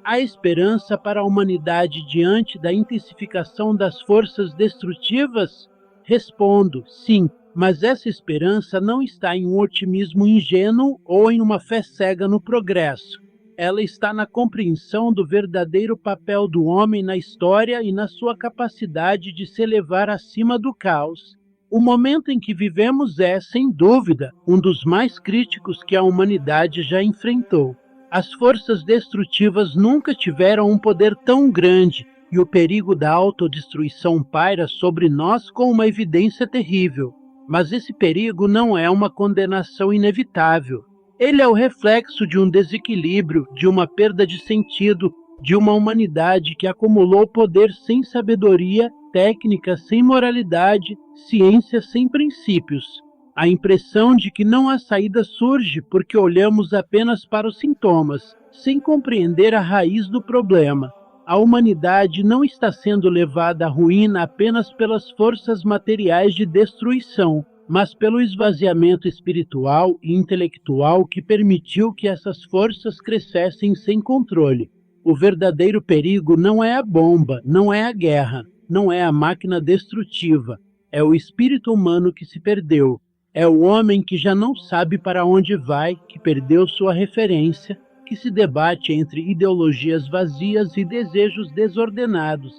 Há esperança para a humanidade diante da intensificação das forças destrutivas? Respondo, sim, mas essa esperança não está em um otimismo ingênuo ou em uma fé cega no progresso. Ela está na compreensão do verdadeiro papel do homem na história e na sua capacidade de se elevar acima do caos. O momento em que vivemos é, sem dúvida, um dos mais críticos que a humanidade já enfrentou. As forças destrutivas nunca tiveram um poder tão grande e o perigo da autodestruição paira sobre nós com uma evidência terrível. Mas esse perigo não é uma condenação inevitável. Ele é o reflexo de um desequilíbrio, de uma perda de sentido, de uma humanidade que acumulou poder sem sabedoria, técnica sem moralidade, ciência sem princípios. A impressão de que não há saída surge porque olhamos apenas para os sintomas, sem compreender a raiz do problema. A humanidade não está sendo levada à ruína apenas pelas forças materiais de destruição, mas pelo esvaziamento espiritual e intelectual que permitiu que essas forças crescessem sem controle. O verdadeiro perigo não é a bomba, não é a guerra, não é a máquina destrutiva, é o espírito humano que se perdeu. É o homem que já não sabe para onde vai, que perdeu sua referência, que se debate entre ideologias vazias e desejos desordenados.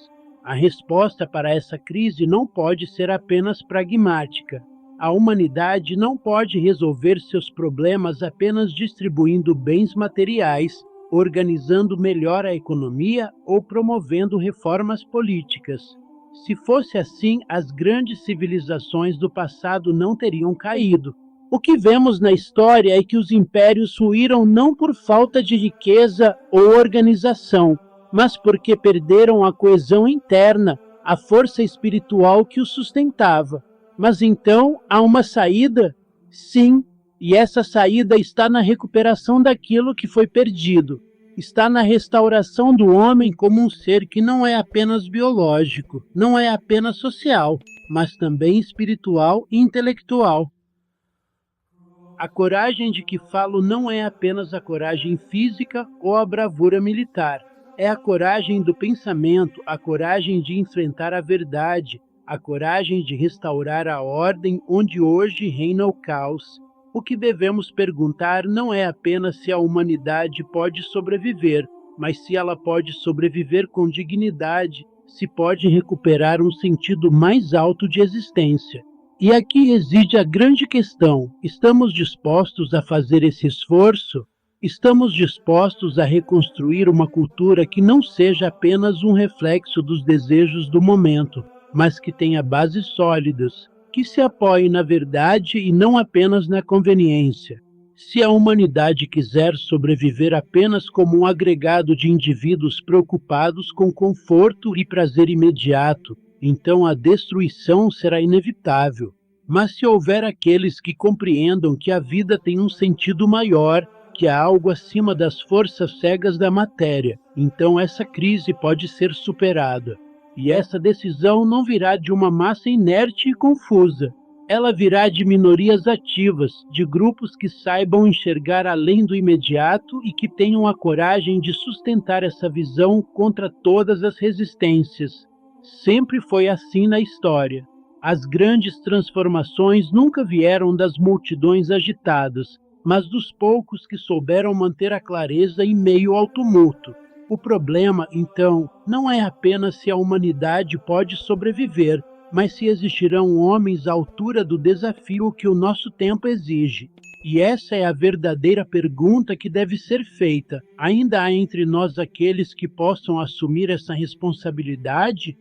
A resposta para essa crise não pode ser apenas pragmática. A humanidade não pode resolver seus problemas apenas distribuindo bens materiais, organizando melhor a economia ou promovendo reformas políticas. Se fosse assim, as grandes civilizações do passado não teriam caído. O que vemos na história é que os impérios ruíram não por falta de riqueza ou organização, mas porque perderam a coesão interna, a força espiritual que os sustentava. Mas então, há uma saída? Sim, e essa saída está na recuperação daquilo que foi perdido. Está na restauração do homem como um ser que não é apenas biológico, não é apenas social, mas também espiritual e intelectual. A coragem de que falo não é apenas a coragem física ou a bravura militar. É a coragem do pensamento, a coragem de enfrentar a verdade, a coragem de restaurar a ordem onde hoje reina o caos. O que devemos perguntar não é apenas se a humanidade pode sobreviver, mas se ela pode sobreviver com dignidade, se pode recuperar um sentido mais alto de existência. E aqui reside a grande questão: estamos dispostos a fazer esse esforço? Estamos dispostos a reconstruir uma cultura que não seja apenas um reflexo dos desejos do momento, mas que tenha bases sólidas, que se apoie na verdade e não apenas na conveniência. Se a humanidade quiser sobreviver apenas como um agregado de indivíduos preocupados com conforto e prazer imediato, então a destruição será inevitável. Mas se houver aqueles que compreendam que a vida tem um sentido maior, que há algo acima das forças cegas da matéria, então essa crise pode ser superada. E essa decisão não virá de uma massa inerte e confusa. Ela virá de minorias ativas, de grupos que saibam enxergar além do imediato e que tenham a coragem de sustentar essa visão contra todas as resistências. Sempre foi assim na história. As grandes transformações nunca vieram das multidões agitadas, mas dos poucos que souberam manter a clareza em meio ao tumulto. O problema, então, não é apenas se a humanidade pode sobreviver, mas se existirão homens à altura do desafio que o nosso tempo exige. E essa é a verdadeira pergunta que deve ser feita. Ainda há entre nós aqueles que possam assumir essa responsabilidade?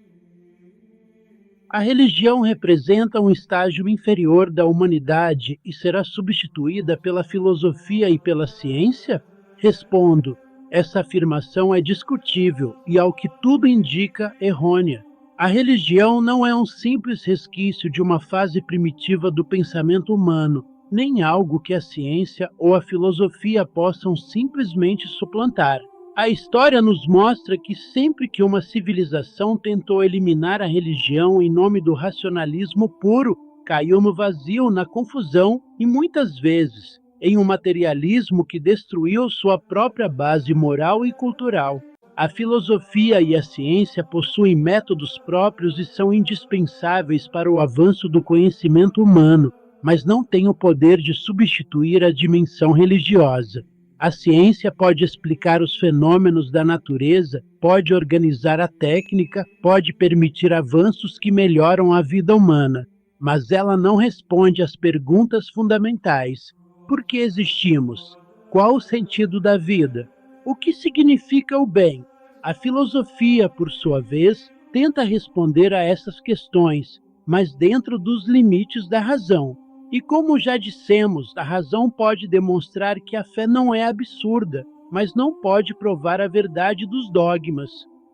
A religião representa um estágio inferior da humanidade e será substituída pela filosofia e pela ciência? Respondo, essa afirmação é discutível e, ao que tudo indica, errônea. A religião não é um simples resquício de uma fase primitiva do pensamento humano, nem algo que a ciência ou a filosofia possam simplesmente suplantar. A história nos mostra que sempre que uma civilização tentou eliminar a religião em nome do racionalismo puro, caiu no vazio, na confusão e, muitas vezes, em um materialismo que destruiu sua própria base moral e cultural. A filosofia e a ciência possuem métodos próprios e são indispensáveis para o avanço do conhecimento humano, mas não têm o poder de substituir a dimensão religiosa. A ciência pode explicar os fenômenos da natureza, pode organizar a técnica, pode permitir avanços que melhoram a vida humana, mas ela não responde às perguntas fundamentais. Por que existimos? Qual o sentido da vida? O que significa o bem? A filosofia, por sua vez, tenta responder a essas questões, mas dentro dos limites da razão. E como já dissemos, a razão pode demonstrar que a fé não é absurda, mas não pode provar a verdade dos dogmas.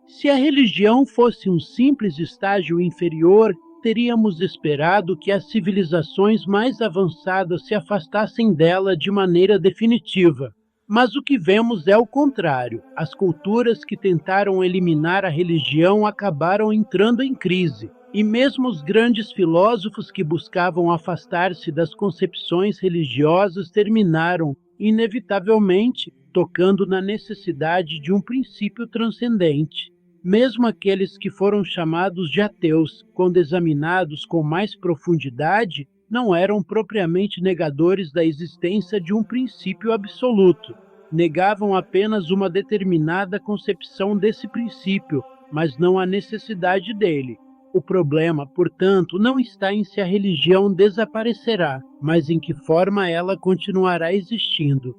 Se a religião fosse um simples estágio inferior, teríamos esperado que as civilizações mais avançadas se afastassem dela de maneira definitiva. Mas o que vemos é o contrário. As culturas que tentaram eliminar a religião acabaram entrando em crise. E mesmo os grandes filósofos que buscavam afastar-se das concepções religiosas terminaram, inevitavelmente, tocando na necessidade de um princípio transcendente. Mesmo aqueles que foram chamados de ateus, quando examinados com mais profundidade, não eram propriamente negadores da existência de um princípio absoluto. Negavam apenas uma determinada concepção desse princípio, mas não a necessidade dele. O problema, portanto, não está em se a religião desaparecerá, mas em que forma ela continuará existindo.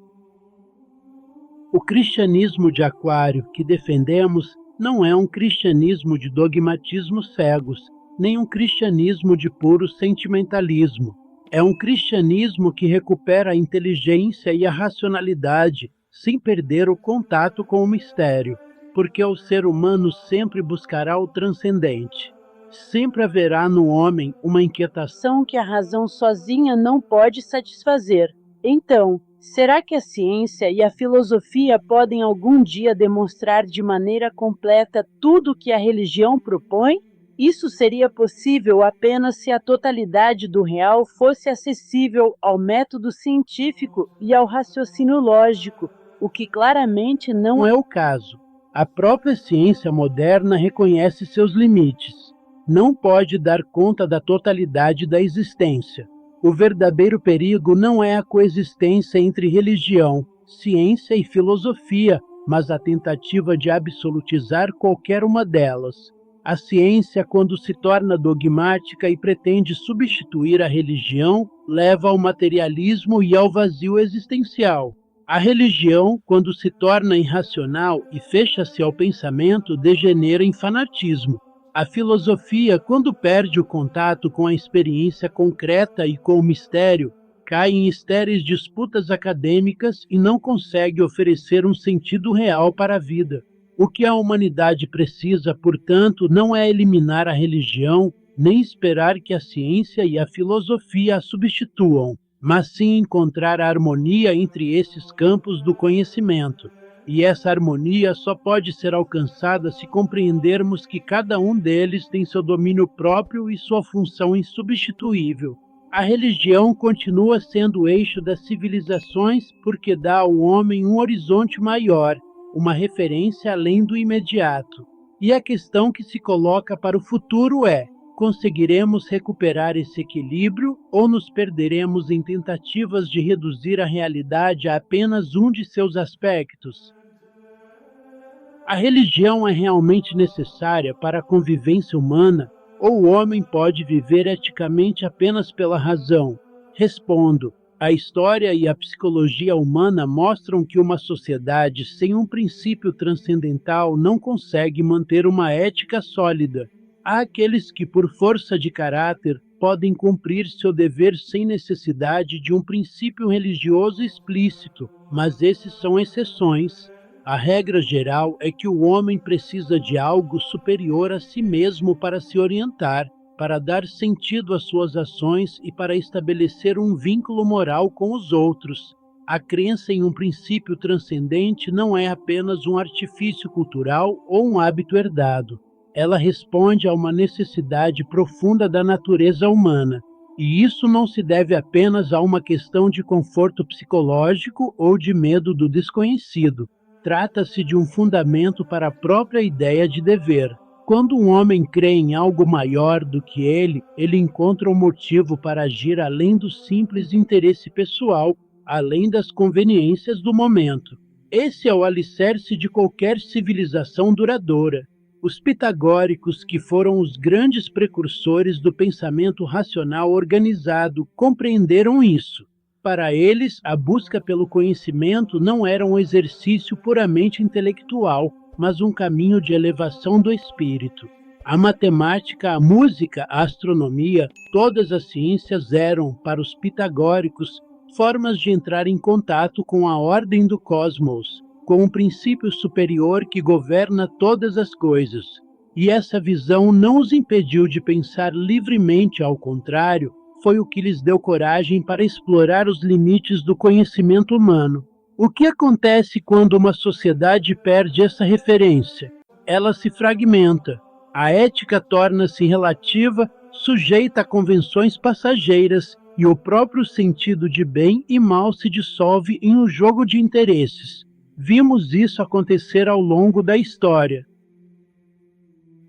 O cristianismo de Aquário que defendemos não é um cristianismo de dogmatismos cegos, nem um cristianismo de puro sentimentalismo. É um cristianismo que recupera a inteligência e a racionalidade, sem perder o contato com o mistério, porque o ser humano sempre buscará o transcendente. Sempre haverá no homem uma inquietação que a razão sozinha não pode satisfazer. Então, será que a ciência e a filosofia podem algum dia demonstrar de maneira completa tudo o que a religião propõe? Isso seria possível apenas se a totalidade do real fosse acessível ao método científico e ao raciocínio lógico, o que claramente não é o caso. A própria ciência moderna reconhece seus limites. Não pode dar conta da totalidade da existência. O verdadeiro perigo não é a coexistência entre religião, ciência e filosofia, mas a tentativa de absolutizar qualquer uma delas. A ciência, quando se torna dogmática e pretende substituir a religião, leva ao materialismo e ao vazio existencial. A religião, quando se torna irracional e fecha-se ao pensamento, degenera em fanatismo. A filosofia, quando perde o contato com a experiência concreta e com o mistério, cai em estéreis disputas acadêmicas e não consegue oferecer um sentido real para a vida. O que a humanidade precisa, portanto, não é eliminar a religião, nem esperar que a ciência e a filosofia a substituam, mas sim encontrar a harmonia entre esses campos do conhecimento. E essa harmonia só pode ser alcançada se compreendermos que cada um deles tem seu domínio próprio e sua função insubstituível. A religião continua sendo o eixo das civilizações porque dá ao homem um horizonte maior, uma referência além do imediato. E a questão que se coloca para o futuro é: conseguiremos recuperar esse equilíbrio ou nos perderemos em tentativas de reduzir a realidade a apenas um de seus aspectos? A religião é realmente necessária para a convivência humana ou o homem pode viver eticamente apenas pela razão? Respondo: a história e a psicologia humana mostram que uma sociedade sem um princípio transcendental não consegue manter uma ética sólida. Há aqueles que, por força de caráter, podem cumprir seu dever sem necessidade de um princípio religioso explícito, mas esses são exceções. A regra geral é que o homem precisa de algo superior a si mesmo para se orientar, para dar sentido às suas ações e para estabelecer um vínculo moral com os outros. A crença em um princípio transcendente não é apenas um artifício cultural ou um hábito herdado. Ela responde a uma necessidade profunda da natureza humana, e isso não se deve apenas a uma questão de conforto psicológico ou de medo do desconhecido. Trata-se de um fundamento para a própria ideia de dever. Quando um homem crê em algo maior do que ele encontra um motivo para agir além do simples interesse pessoal, além das conveniências do momento. Esse é o alicerce de qualquer civilização duradoura. Os pitagóricos, que foram os grandes precursores do pensamento racional organizado, compreenderam isso. Para eles, a busca pelo conhecimento não era um exercício puramente intelectual, mas um caminho de elevação do espírito. A matemática, a música, a astronomia, todas as ciências eram, para os pitagóricos, formas de entrar em contato com a ordem do cosmos, com um princípio superior que governa todas as coisas. E essa visão não os impediu de pensar livremente, ao contrário, foi o que lhes deu coragem para explorar os limites do conhecimento humano. O que acontece quando uma sociedade perde essa referência? Ela se fragmenta. A ética torna-se relativa, sujeita a convenções passageiras, e o próprio sentido de bem e mal se dissolve em um jogo de interesses. Vimos isso acontecer ao longo da história.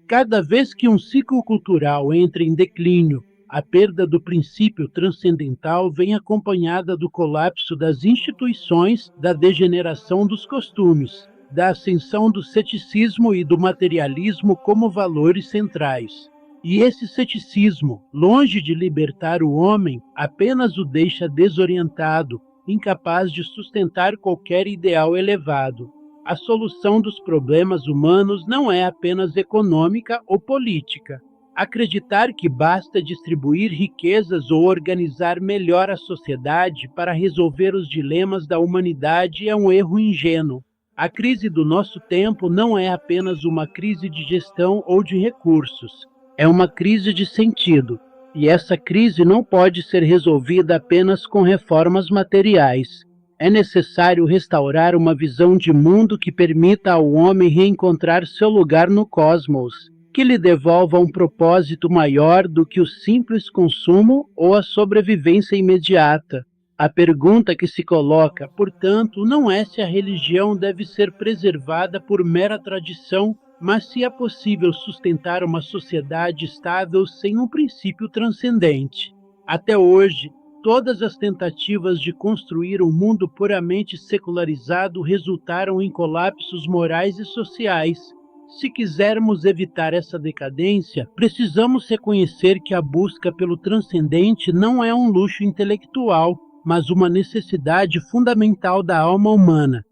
Cada vez que um ciclo cultural entra em declínio, a perda do princípio transcendental vem acompanhada do colapso das instituições, da degeneração dos costumes, da ascensão do ceticismo e do materialismo como valores centrais. E esse ceticismo, longe de libertar o homem, apenas o deixa desorientado, incapaz de sustentar qualquer ideal elevado. A solução dos problemas humanos não é apenas econômica ou política. Acreditar que basta distribuir riquezas ou organizar melhor a sociedade para resolver os dilemas da humanidade é um erro ingênuo. A crise do nosso tempo não é apenas uma crise de gestão ou de recursos. É uma crise de sentido, e essa crise não pode ser resolvida apenas com reformas materiais. É necessário restaurar uma visão de mundo que permita ao homem reencontrar seu lugar no cosmos, que lhe devolva um propósito maior do que o simples consumo ou a sobrevivência imediata. A pergunta que se coloca, portanto, não é se a religião deve ser preservada por mera tradição, mas se é possível sustentar uma sociedade estável sem um princípio transcendente. Até hoje, todas as tentativas de construir um mundo puramente secularizado resultaram em colapsos morais e sociais. Se quisermos evitar essa decadência, precisamos reconhecer que a busca pelo transcendente não é um luxo intelectual, mas uma necessidade fundamental da alma humana.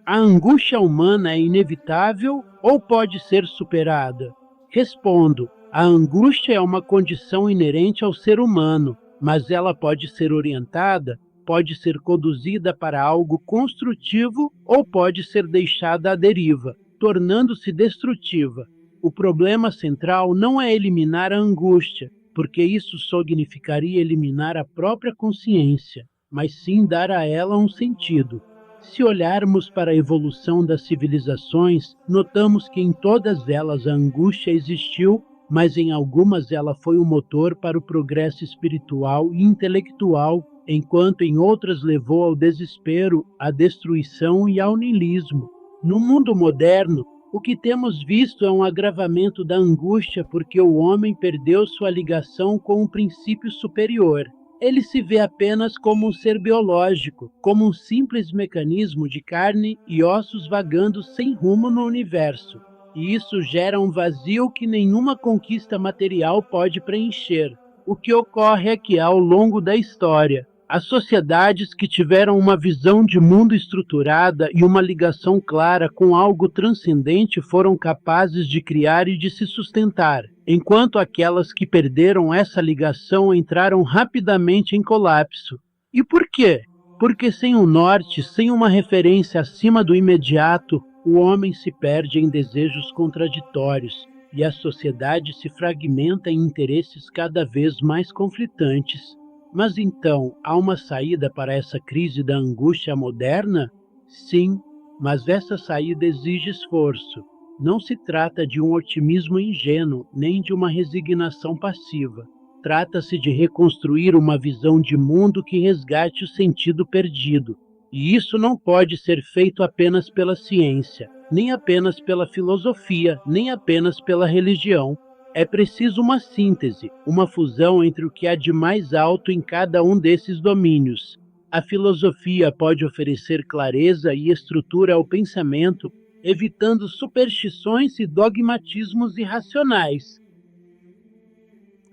A angústia humana é inevitável ou pode ser superada? Respondo, a angústia é uma condição inerente ao ser humano, mas ela pode ser orientada, pode ser conduzida para algo construtivo ou pode ser deixada à deriva, tornando-se destrutiva. O problema central não é eliminar a angústia, porque isso significaria eliminar a própria consciência, mas sim dar a ela um sentido. Se olharmos para a evolução das civilizações, notamos que em todas elas a angústia existiu, mas em algumas ela foi o motor para o progresso espiritual e intelectual, enquanto em outras levou ao desespero, à destruição e ao niilismo. No mundo moderno, o que temos visto é um agravamento da angústia porque o homem perdeu sua ligação com um princípio superior. Ele se vê apenas como um ser biológico, como um simples mecanismo de carne e ossos vagando sem rumo no universo. E isso gera um vazio que nenhuma conquista material pode preencher. O que ocorre é que, ao longo da história, as sociedades que tiveram uma visão de mundo estruturada e uma ligação clara com algo transcendente foram capazes de criar e de se sustentar, enquanto aquelas que perderam essa ligação entraram rapidamente em colapso. E por quê? Porque sem um norte, sem uma referência acima do imediato, o homem se perde em desejos contraditórios e a sociedade se fragmenta em interesses cada vez mais conflitantes. Mas então, há uma saída para essa crise da angústia moderna? Sim, mas essa saída exige esforço. Não se trata de um otimismo ingênuo, nem de uma resignação passiva. Trata-se de reconstruir uma visão de mundo que resgate o sentido perdido. E isso não pode ser feito apenas pela ciência, nem apenas pela filosofia, nem apenas pela religião. É preciso uma síntese, uma fusão entre o que há de mais alto em cada um desses domínios. A filosofia pode oferecer clareza e estrutura ao pensamento, evitando superstições e dogmatismos irracionais.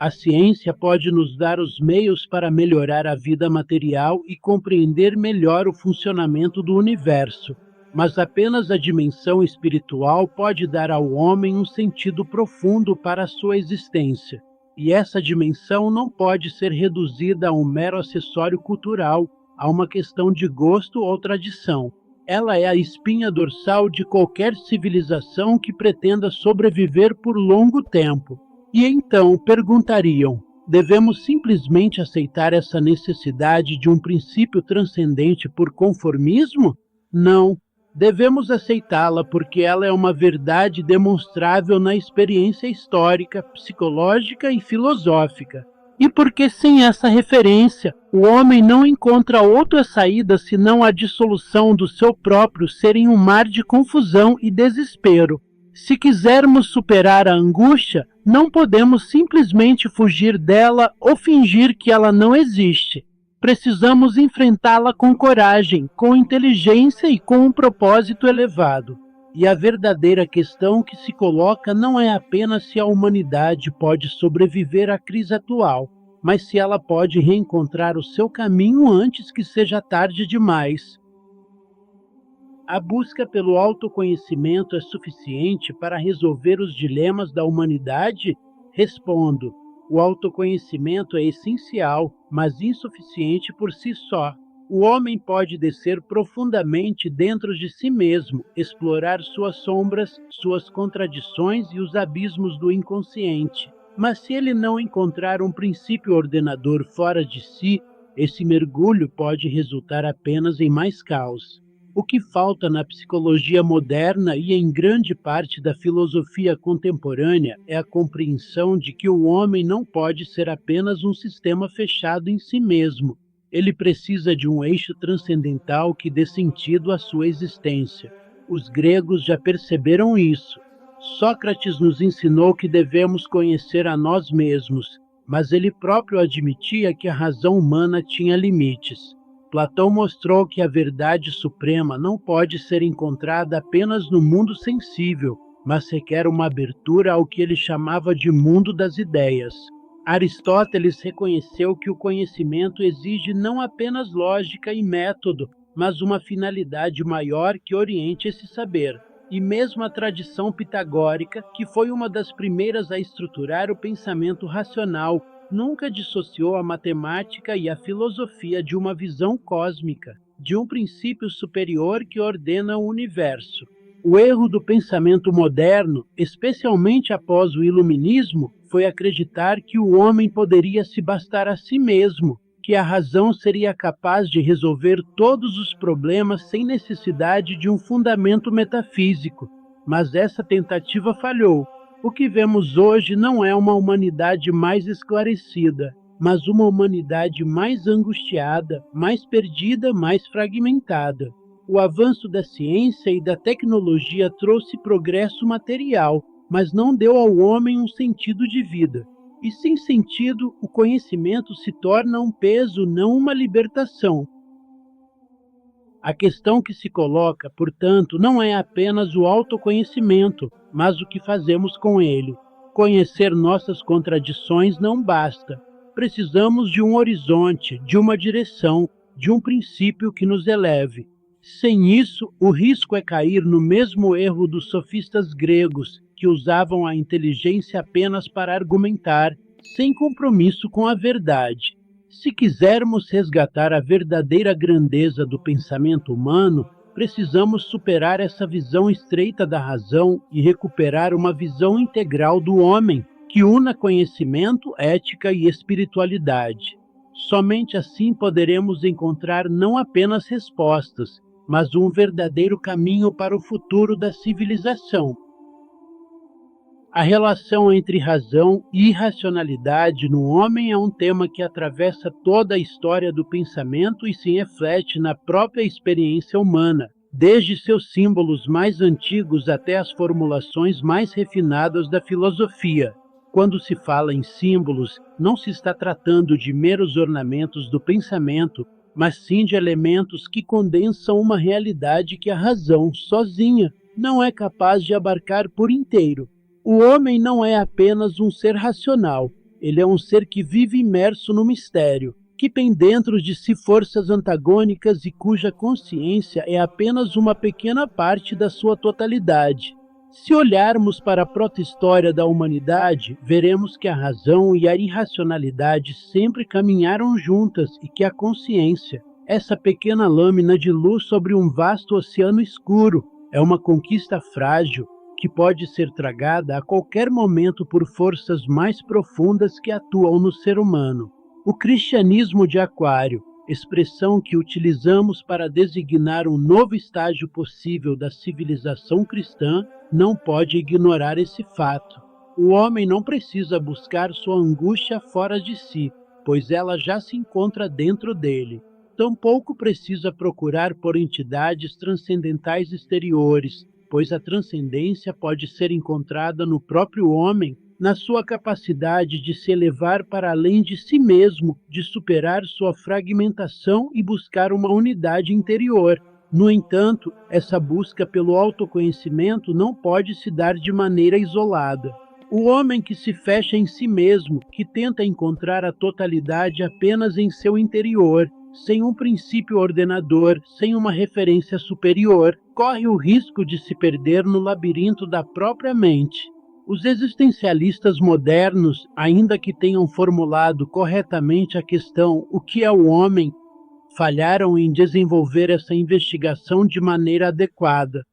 A ciência pode nos dar os meios para melhorar a vida material e compreender melhor o funcionamento do universo, mas apenas a dimensão espiritual pode dar ao homem um sentido profundo para a sua existência. E essa dimensão não pode ser reduzida a um mero acessório cultural, a uma questão de gosto ou tradição. Ela é a espinha dorsal de qualquer civilização que pretenda sobreviver por longo tempo. E então perguntariam: devemos simplesmente aceitar essa necessidade de um princípio transcendente por conformismo? Não, devemos aceitá-la porque ela é uma verdade demonstrável na experiência histórica, psicológica e filosófica. E porque sem essa referência, o homem não encontra outra saída senão a dissolução do seu próprio ser em um mar de confusão e desespero. Se quisermos superar a angústia, não podemos simplesmente fugir dela ou fingir que ela não existe. Precisamos enfrentá-la com coragem, com inteligência e com um propósito elevado. E a verdadeira questão que se coloca não é apenas se a humanidade pode sobreviver à crise atual, mas se ela pode reencontrar o seu caminho antes que seja tarde demais. A busca pelo autoconhecimento é suficiente para resolver os dilemas da humanidade? Respondo: o autoconhecimento é essencial, mas insuficiente por si só. O homem pode descer profundamente dentro de si mesmo, explorar suas sombras, suas contradições e os abismos do inconsciente. Mas se ele não encontrar um princípio ordenador fora de si, esse mergulho pode resultar apenas em mais caos. O que falta na psicologia moderna e em grande parte da filosofia contemporânea é a compreensão de que o homem não pode ser apenas um sistema fechado em si mesmo. Ele precisa de um eixo transcendental que dê sentido à sua existência. Os gregos já perceberam isso. Sócrates nos ensinou que devemos conhecer a nós mesmos, mas ele próprio admitia que a razão humana tinha limites. Platão mostrou que a verdade suprema não pode ser encontrada apenas no mundo sensível, mas requer uma abertura ao que ele chamava de mundo das ideias. Aristóteles reconheceu que o conhecimento exige não apenas lógica e método, mas uma finalidade maior que oriente esse saber. E mesmo a tradição pitagórica, que foi uma das primeiras a estruturar o pensamento racional, nunca dissociou a matemática e a filosofia de uma visão cósmica, de um princípio superior que ordena o universo. O erro do pensamento moderno, especialmente após o Iluminismo, foi acreditar que o homem poderia se bastar a si mesmo, que a razão seria capaz de resolver todos os problemas sem necessidade de um fundamento metafísico. Mas essa tentativa falhou. O que vemos hoje não é uma humanidade mais esclarecida, mas uma humanidade mais angustiada, mais perdida, mais fragmentada. O avanço da ciência e da tecnologia trouxe progresso material, mas não deu ao homem um sentido de vida. E sem sentido, o conhecimento se torna um peso, não uma libertação. A questão que se coloca, portanto, não é apenas o autoconhecimento, mas o que fazemos com ele. Conhecer nossas contradições não basta. Precisamos de um horizonte, de uma direção, de um princípio que nos eleve. Sem isso, o risco é cair no mesmo erro dos sofistas gregos, que usavam a inteligência apenas para argumentar, sem compromisso com a verdade. Se quisermos resgatar a verdadeira grandeza do pensamento humano, precisamos superar essa visão estreita da razão e recuperar uma visão integral do homem, que una conhecimento, ética e espiritualidade. Somente assim poderemos encontrar não apenas respostas, mas um verdadeiro caminho para o futuro da civilização. A relação entre razão e irracionalidade no homem é um tema que atravessa toda a história do pensamento e se reflete na própria experiência humana, desde seus símbolos mais antigos até as formulações mais refinadas da filosofia. Quando se fala em símbolos, não se está tratando de meros ornamentos do pensamento, mas sim de elementos que condensam uma realidade que a razão, sozinha, não é capaz de abarcar por inteiro. O homem não é apenas um ser racional, ele é um ser que vive imerso no mistério, que tem dentro de si forças antagônicas e cuja consciência é apenas uma pequena parte da sua totalidade. Se olharmos para a proto-história da humanidade, veremos que a razão e a irracionalidade sempre caminharam juntas e que a consciência, essa pequena lâmina de luz sobre um vasto oceano escuro, é uma conquista frágil, que pode ser tragada a qualquer momento por forças mais profundas que atuam no ser humano. O cristianismo de Aquário, expressão que utilizamos para designar um novo estágio possível da civilização cristã, não pode ignorar esse fato. O homem não precisa buscar sua angústia fora de si, pois ela já se encontra dentro dele. Tampouco precisa procurar por entidades transcendentais exteriores, pois a transcendência pode ser encontrada no próprio homem, na sua capacidade de se elevar para além de si mesmo, de superar sua fragmentação e buscar uma unidade interior. No entanto, essa busca pelo autoconhecimento não pode se dar de maneira isolada. O homem que se fecha em si mesmo, que tenta encontrar a totalidade apenas em seu interior, sem um princípio ordenador, sem uma referência superior, corre o risco de se perder no labirinto da própria mente. Os existencialistas modernos, ainda que tenham formulado corretamente a questão "o que é o homem?", falharam em desenvolver essa investigação de maneira adequada.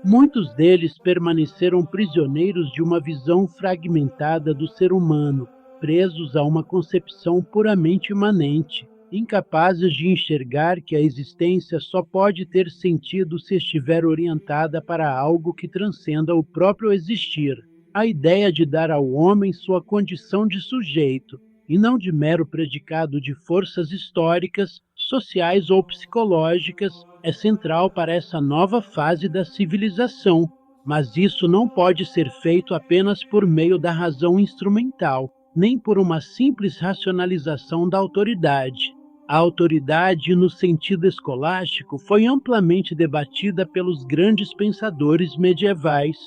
Muitos deles permaneceram prisioneiros de uma visão fragmentada do ser humano, presos a uma concepção puramente imanente, incapazes de enxergar que a existência só pode ter sentido se estiver orientada para algo que transcenda o próprio existir. A ideia de dar ao homem sua condição de sujeito, e não de mero predicado de forças históricas, sociais ou psicológicas, é central para essa nova fase da civilização, mas isso não pode ser feito apenas por meio da razão instrumental, nem por uma simples racionalização da autoridade. A autoridade, no sentido escolástico, foi amplamente debatida pelos grandes pensadores medievais.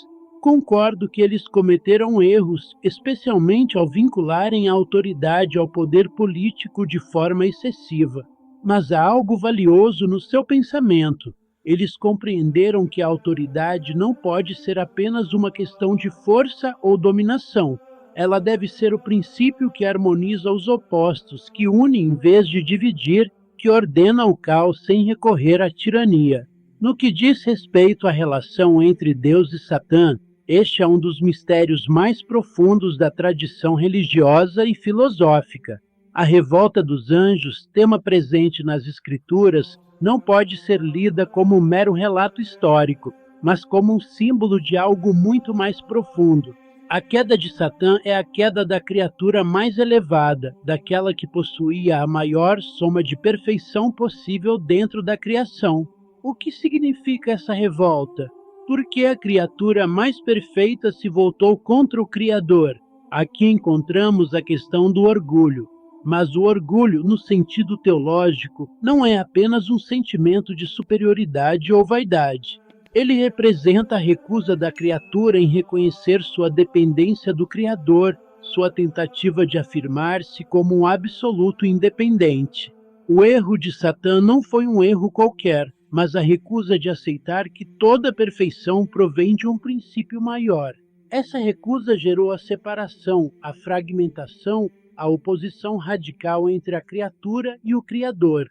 Concordo que eles cometeram erros, especialmente ao vincularem a autoridade ao poder político de forma excessiva. Mas há algo valioso no seu pensamento. Eles compreenderam que a autoridade não pode ser apenas uma questão de força ou dominação. Ela deve ser o princípio que harmoniza os opostos, que une em vez de dividir, que ordena o caos sem recorrer à tirania. No que diz respeito à relação entre Deus e Satã, este é um dos mistérios mais profundos da tradição religiosa e filosófica. A revolta dos anjos, tema presente nas Escrituras, não pode ser lida como um mero relato histórico, mas como um símbolo de algo muito mais profundo. A queda de Satã é a queda da criatura mais elevada, daquela que possuía a maior soma de perfeição possível dentro da criação. O que significa essa revolta? Por que a criatura mais perfeita se voltou contra o Criador? Aqui encontramos a questão do orgulho. Mas o orgulho, no sentido teológico, não é apenas um sentimento de superioridade ou vaidade. Ele representa a recusa da criatura em reconhecer sua dependência do Criador, sua tentativa de afirmar-se como um absoluto independente. O erro de Satã não foi um erro qualquer, mas a recusa de aceitar que toda perfeição provém de um princípio maior. Essa recusa gerou a separação, a fragmentação, a oposição radical entre a criatura e o Criador.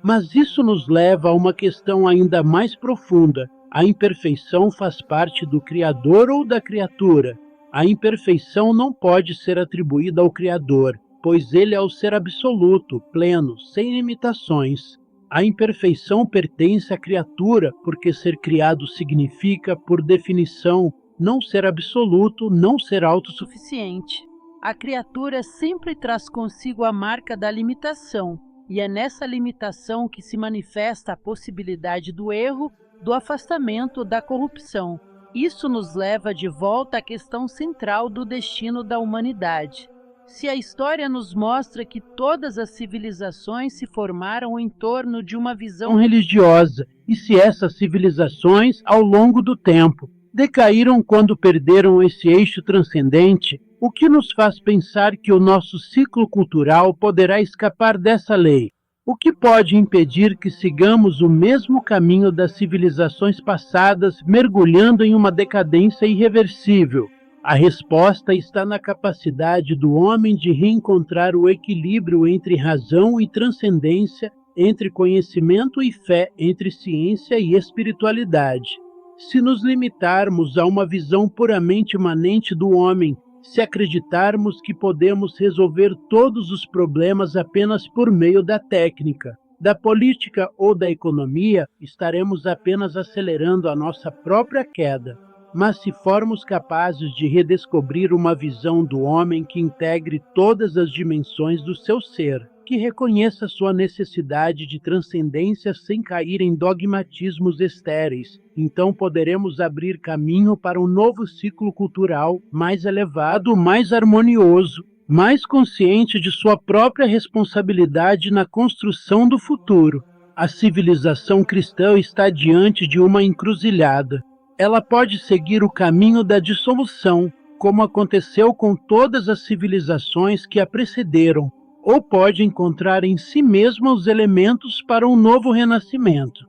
Mas isso nos leva a uma questão ainda mais profunda. A imperfeição faz parte do Criador ou da criatura? A imperfeição não pode ser atribuída ao Criador, pois ele é o ser absoluto, pleno, sem limitações. A imperfeição pertence à criatura, porque ser criado significa, por definição, não ser absoluto, não ser autossuficiente. A criatura sempre traz consigo a marca da limitação, e é nessa limitação que se manifesta a possibilidade do erro, do afastamento, da corrupção. Isso nos leva de volta à questão central do destino da humanidade. Se a história nos mostra que todas as civilizações se formaram em torno de uma visão religiosa, e se essas civilizações, ao longo do tempo, decaíram quando perderam esse eixo transcendente, o que nos faz pensar que o nosso ciclo cultural poderá escapar dessa lei? O que pode impedir que sigamos o mesmo caminho das civilizações passadas, mergulhando em uma decadência irreversível? A resposta está na capacidade do homem de reencontrar o equilíbrio entre razão e transcendência, entre conhecimento e fé, entre ciência e espiritualidade. Se nos limitarmos a uma visão puramente imanente do homem, se acreditarmos que podemos resolver todos os problemas apenas por meio da técnica, da política ou da economia, estaremos apenas acelerando a nossa própria queda. Mas se formos capazes de redescobrir uma visão do homem que integre todas as dimensões do seu ser, que reconheça sua necessidade de transcendência sem cair em dogmatismos estéreis, então poderemos abrir caminho para um novo ciclo cultural mais elevado, mais harmonioso, mais consciente de sua própria responsabilidade na construção do futuro. A civilização cristã está diante de uma encruzilhada. Ela pode seguir o caminho da dissolução, como aconteceu com todas as civilizações que a precederam, ou pode encontrar em si mesma os elementos para um novo renascimento.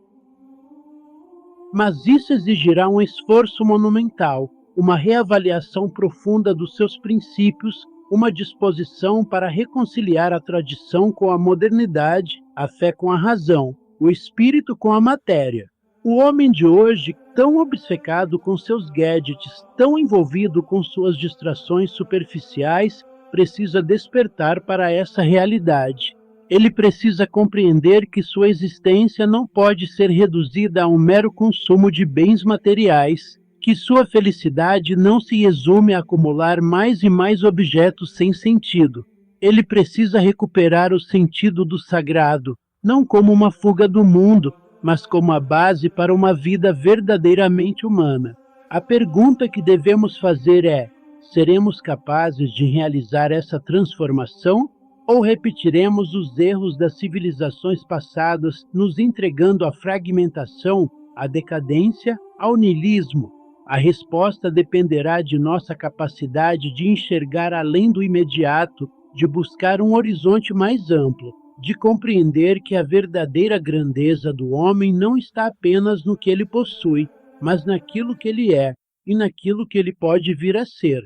Mas isso exigirá um esforço monumental, uma reavaliação profunda dos seus princípios, uma disposição para reconciliar a tradição com a modernidade, a fé com a razão, o espírito com a matéria. O homem de hoje, tão obcecado com seus gadgets, tão envolvido com suas distrações superficiais, precisa despertar para essa realidade. Ele precisa compreender que sua existência não pode ser reduzida a um mero consumo de bens materiais, que sua felicidade não se resume a acumular mais e mais objetos sem sentido. Ele precisa recuperar o sentido do sagrado, não como uma fuga do mundo, mas como a base para uma vida verdadeiramente humana. A pergunta que devemos fazer é: seremos capazes de realizar essa transformação ou repetiremos os erros das civilizações passadas, nos entregando à fragmentação, à decadência, ao niilismo? A resposta dependerá de nossa capacidade de enxergar além do imediato, de buscar um horizonte mais amplo, de compreender que a verdadeira grandeza do homem não está apenas no que ele possui, mas naquilo que ele é e naquilo que ele pode vir a ser.